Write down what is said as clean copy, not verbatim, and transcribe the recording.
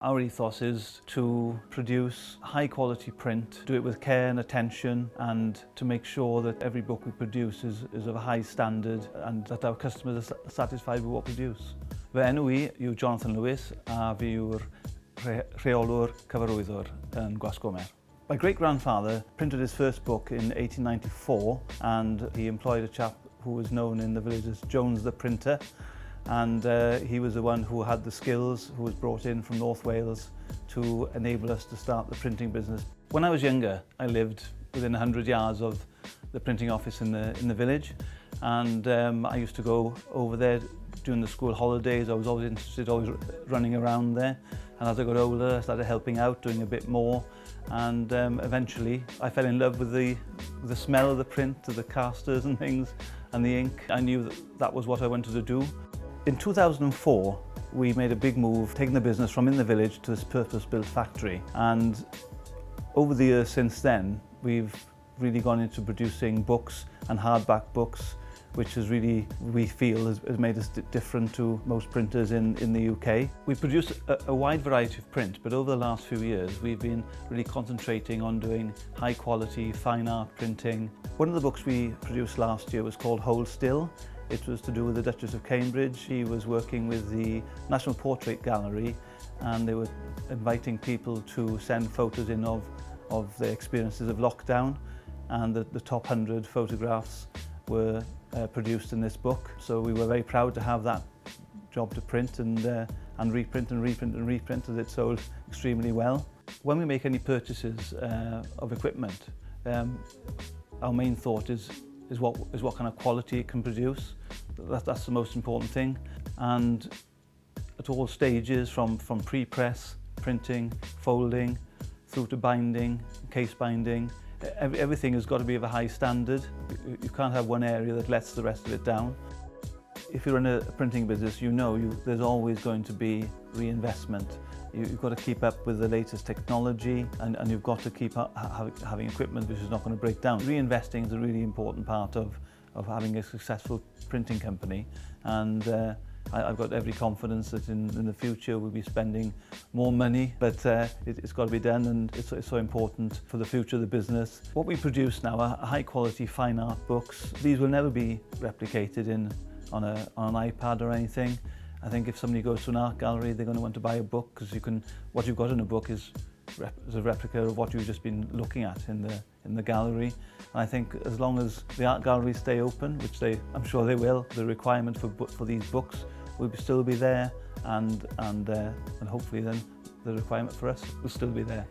Our ethos is to produce high quality print, do it with care and attention, and to make sure that every book we produce is of a high standard and that our customers are satisfied with what we produce. Fy enw I yw Jonathan Lewis a fi yw'r rheolwr cyfarwyddwr yn Gwas Gomer. My great-grandfather printed his first book in 1894 and he employed a chap who was known in the village as Jones the Printer. And he was the one who had the skills, who was brought in from North Wales to enable us to start the printing business. When I was younger, I lived within 100 yards of the printing office in the village, and I used to go over there during the school holidays. I was always interested, always running around there, and as I got older I started helping out, doing a bit more, and eventually I fell in love with the smell of the print, of the casters and things, and the ink. I knew that was what I wanted to do. In 2004, we made a big move, taking the business from in the village to this purpose-built factory. And over the years since then, we've really gone into producing books and hardback books, which has really, we feel, has made us different to most printers in the UK. We produce a wide variety of print, but over the last few years, we've been really concentrating on doing high quality, fine art printing. One of the books we produced last year was called Hold Still. It was to do with the Duchess of Cambridge. She was working with the National Portrait Gallery and they were inviting people to send photos in of their experiences of lockdown, and the top 100 photographs were produced in this book. So we were very proud to have that job to print and reprint and reprint and reprint, as it sold extremely well. When we make any purchases of equipment, our main thought is what kind of quality it can produce. That's the most important thing. And at all stages, from pre-press, printing, folding, through to binding, case binding, everything has got to be of a high standard. You can't have one area that lets the rest of it down. If you're in a printing business, you know there's always going to be reinvestment. You've got to keep up with the latest technology, and you've got to keep having equipment which is not going to break down. Reinvesting is a really important part of having a successful printing company, and I've got every confidence that in the future we'll be spending more money, but it's got to be done, and it's so important for the future of the business. What we produce now are high quality fine art books. These will never be replicated on an iPad or anything. I think if somebody goes to an art gallery, they're going to want to buy a book, because what you've got in a book is a replica of what you've just been looking at in the gallery. And I think as long as the art galleries stay open, which I'm sure they will, the requirement for these books will still be there, and hopefully then the requirement for us will still be there.